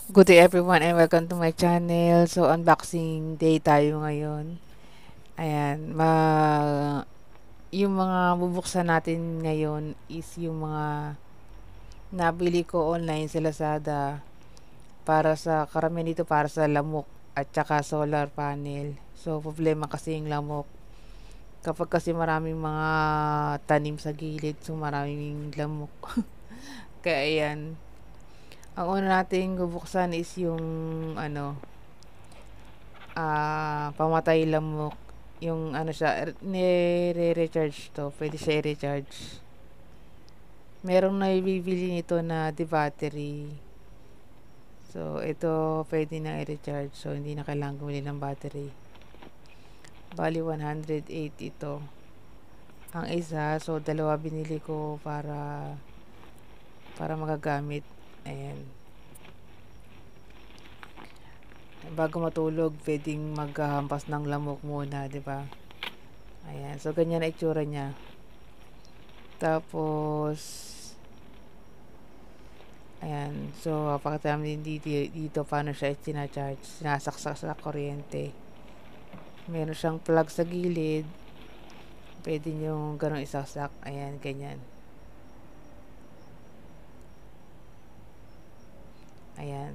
Good day everyone and welcome to my channel. So unboxing day tayo ngayon. Ayan, yung mga bubuksan natin ngayon is yung mga nabili ko online sa Lazada para sa karamihan dito para sa lamok at saka solar panel. So problema kasi yung lamok. Kapag kasi maraming mga tanim sa gilid, so maraming lamok. Kaya ayan, ang una nating bubuksan is yung ano, pamatay lamok. Yung ano siya, nire-recharge to. Pwede siya i-recharge. Merong naibibili nito na di battery. So, ito pwede na i-recharge. So, hindi na kailangan bumili ng battery. Bali, 108 ito. Ang isa, so dalawa binili ko para magagamit. Ayan. Bago matulog, pwedeng maghampas ng lamok muna, di ba? Ayan. So, ganyan na itsura niya. Tapos, ayan. So, pakita namin dito paano siya itinacharge. Sinasaksak sa kuryente. Meron siyang plug sa gilid. Pwede nyo ganun isaksak. Ayan, ganyan. Ayan.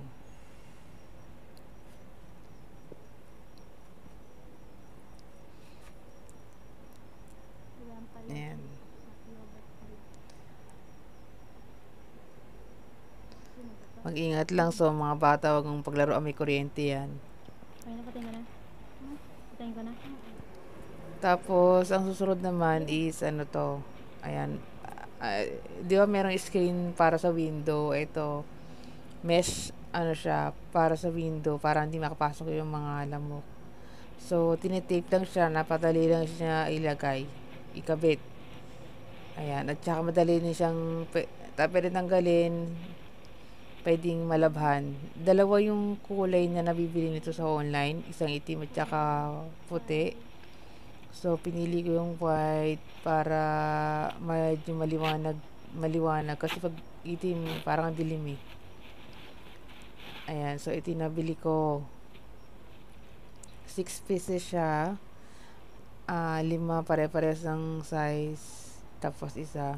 Ayan. Mag-ingat lang so mga bata, wag mong paglaro may kuryente yan. Ay, napatay mo na. Patayin ko na. Tapos, ang susunod naman is ano to. Ayan. Di ba merong screen para sa window? Ito, mesh, ano siya, para sa window, para hindi makapasok yung mga lamok. So, tinitape lang siya, napadali lang siya ilagay, ikabit. Ayan, at saka madali din siyang, pwede tanggalin, pwedeng malabhan. Dalawa yung kulay na nabibili nito sa online, isang itim at saka puti. So, pinili ko yung white para medyo maliwanag kasi pag itim parang ang dilim eh. Ayan, so ito nabili ko. 6 pieces siya. 5 pare-pares ng size. Tapos isa.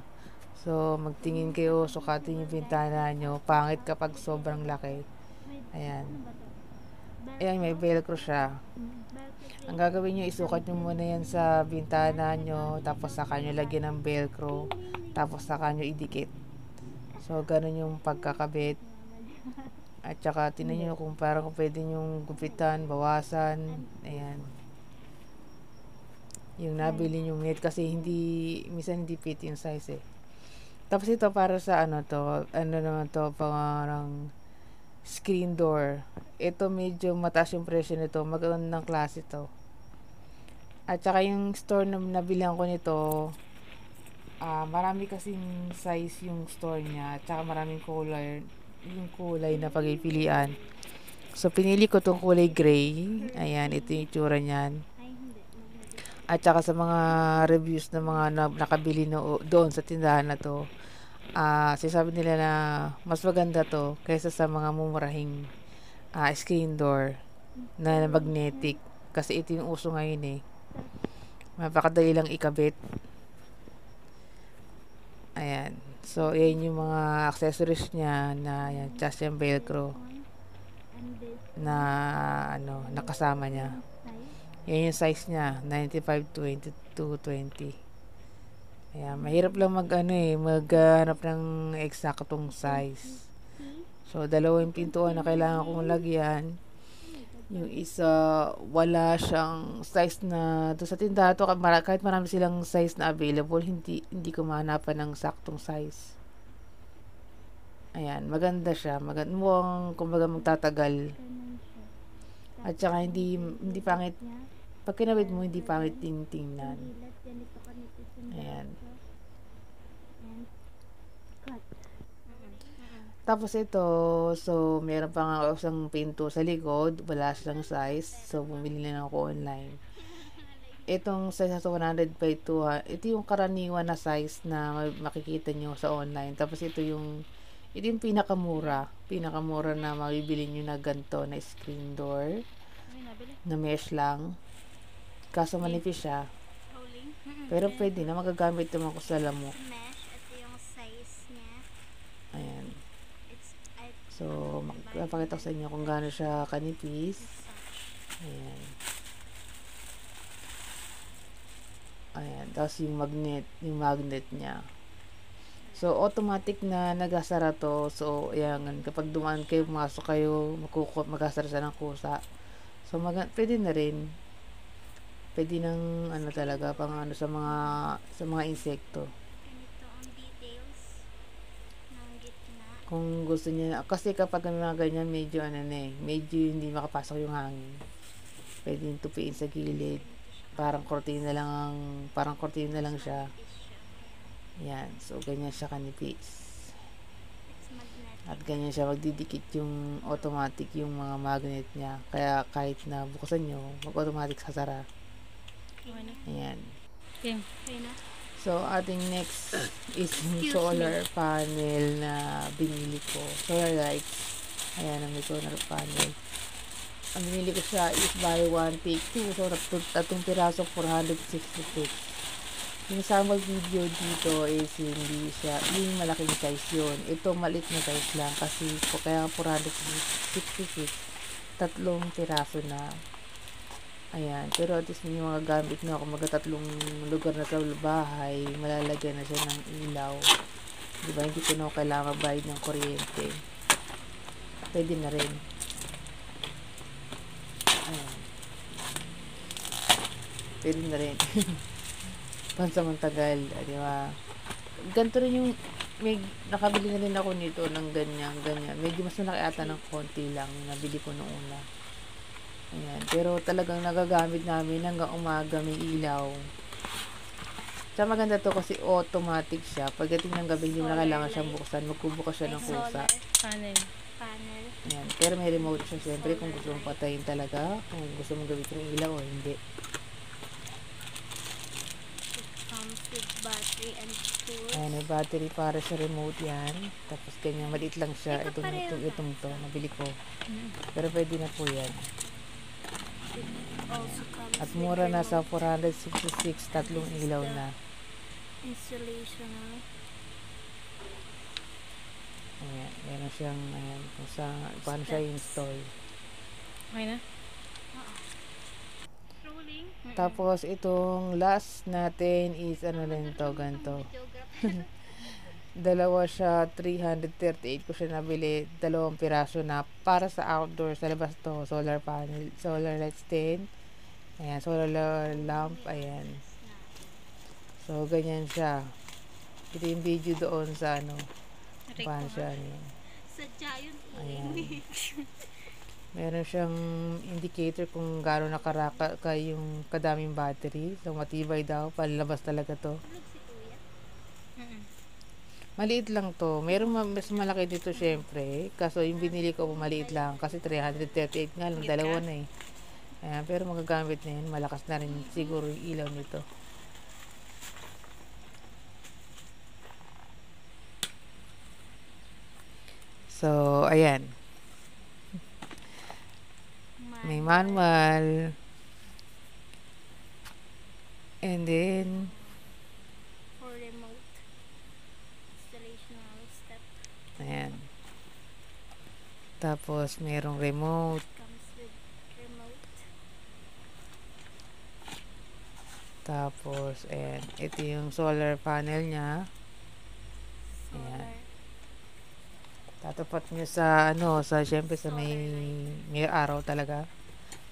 So, magtingin kayo, sukatin yung bintana nyo. Pangit kapag sobrang laki. Ayan. Ayan, may velcro siya. Ang gagawin nyo, isukat nyo muna yan sa bintana nyo. Tapos saka nyo lagyan ng velcro. Tapos saka nyo idikit. So, ganun yung pagkakabit. At saka, tinan nyo kung parang kung pwede nyo gupitan, bawasan. Ayan. Yung nabili nyong net kasi minsan hindi fit yung size eh. Tapos ito para sa ano naman to, parang screen door. Ito medyo mataas yung presyo nito, magandang klase to. At saka yung store na nabilang ko nito, marami kasing size yung store niya, at saka maraming kulay na pagpipilian. So, pinili ko tong kulay gray. Ayan, ito yung itsura niyan. At saka sa mga reviews ng mga nakabili doon sa tindahan na to, sinasabi nila na mas maganda to kaysa sa mga mumurahing screen door na magnetic. Kasi ito yung uso ngayon eh. Mapakadali lang ikabit. Ayan. So, yan yung mga accessories niya na yan, tsaka yung velcro na nakasama niya. Yan yung size niya, 95-20. Ayan, mahirap lang maghanap ng eksaktong size. So, dalawang pintuan na kailangan kong lagyan. Yung isa, wala siyang size na doon sa tindahan to, kahit marami silang size na available, hindi ko mahanapan ng saktong size. Ayan, maganda siya. Mukhang kumbaga magtatagal. At saka hindi pangit. Pag kinabit mo, hindi pangit tingnan. Ayan. Tapos ito, so meron pa nga isang pinto sa likod, wala siyang size, so bumili na ako online. Itong size na 100 by 200, ito yung karaniwan na size na makikita nyo sa online. Tapos ito yung Ito yung pinakamura na mabibili nyo na ganito na screen door Ay, nabili. na mesh lang. Kaso manipis siya. Rolling. Pero pwede na, magagamit naman ko sa lamok. Mesh. Ito yung size niya. Ayan. It's, I, So, magpapakita ko sa inyo kung gaano siya kanipis. Ayan. Ayan. Tapos yung magnet niya. So, automatic na nagasara to. So, ayan, kapag dumaan kayo, pumasok kayo, magasara siya ng kusa. So, pwede na rin. Pwede nang, ano talaga, pang ano sa mga insekto. ganito ang details ng gitna. Kung gusto niya, kasi kapag may mga ganyan, medyo medyo hindi makapasok yung hangin. Pwede yung tupiin sa gilid. Parang kortina lang siya. Yan. So, ganyan siya kanipis. It's magnetic. At ganyan siya magdidikit yung automatic yung mga magnet niya. Kaya kahit na buksan nyo, mag-automatic sasara. Okay na. Ayan. Okay. Okay na. So, ating next is yung Excuse solar panel na binili ko. Solar lights. Ayan, ang may solar panel. Ang binili ko siya is buy one, take two. So, tatong piraso, 466. Yung sample video dito is hindi siya, yung malaking size yun. Ito, maliit na size lang. Kasi, kaya 466, tatlong piraso na. Ayan. Pero at least may mga gamit na kung tatlong lugar na sa bahay, malalagyan na siya ng ilaw. Diba? Hindi ko na kailangan magbayad ng kuryente. Pwede na rin. Ayan. Pwede na rin. Pansamantagal. Diba? Ganito rin yung nakabili na rin ako nito ng ganyan. Medyo mas malaki ata ng konti lang yung nabili ko noong una. Ayan. Pero talagang nagagamit namin hanggang umaga may ilaw. Sa maganda to kasi automatic siya. Pagdating ng gabi, hindi mo na kailangan siyang buksan. Magbubukas siya ng kusa. Panel. Panel. Ayan. Pero may remote siya siyempre kung gusto mong patayin talaga. Kung gusto mong gamitin yung ilaw o hindi. Comes with battery and tools. Ayan. May battery para sa remote yan. Tapos ganyan. Maliit lang siya. Itong to. Nabili ko. Pero pwede na po yan. Also comes At with mura na sa remote 466. Tatlong ilaw na. installation. Ayan. Meron siyang kung paano siya install. Okay na? Rolling. Tapos, itong last natin is, ganito. Dalawa siya, 338 ko siya nabili. 2 piraso na para sa outdoor. Sa labas to, solar panel, solar light stand. Ayan, solar lamp. Ayan. So, ganyan siya. Ito yung video doon sa paano siya. Sadya yun. Ayan. Meron siyang indicator kung gaano nakaraka yung kadaming battery. So, matibay daw. Palabas talaga to. Si Kuya. Maliit lang to. Meron mas malaki dito syempre. Kaso yung binili ko maliit lang. Kasi 338 nga lang. Dalawa na eh. Ayan, pero magagamit na yun. Malakas na rin siguro yung ilaw nito. So, ayan. May manual. And then, For remote installation step. ayan. Tapos, merong remote. Comes with remote. Tapos, ayan. Ito yung solar panel niya. Solar. Tatapat nyo sa, syempre sa may araw talaga.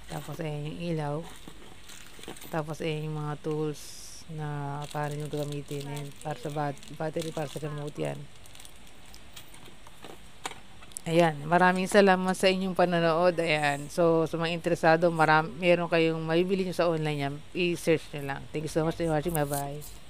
Tapos, ayan yung ilaw. Tapos, ayan yung mga tools na para nyo gagamitin. Ayan, para sa battery, para sa remote yan. Ayan, maraming salamat sa inyong panonood. Ayan, so sa mga interesado, meron kayong mabibili nyo sa online yan, i-search nyo lang. Thank you so much for watching. Bye-bye.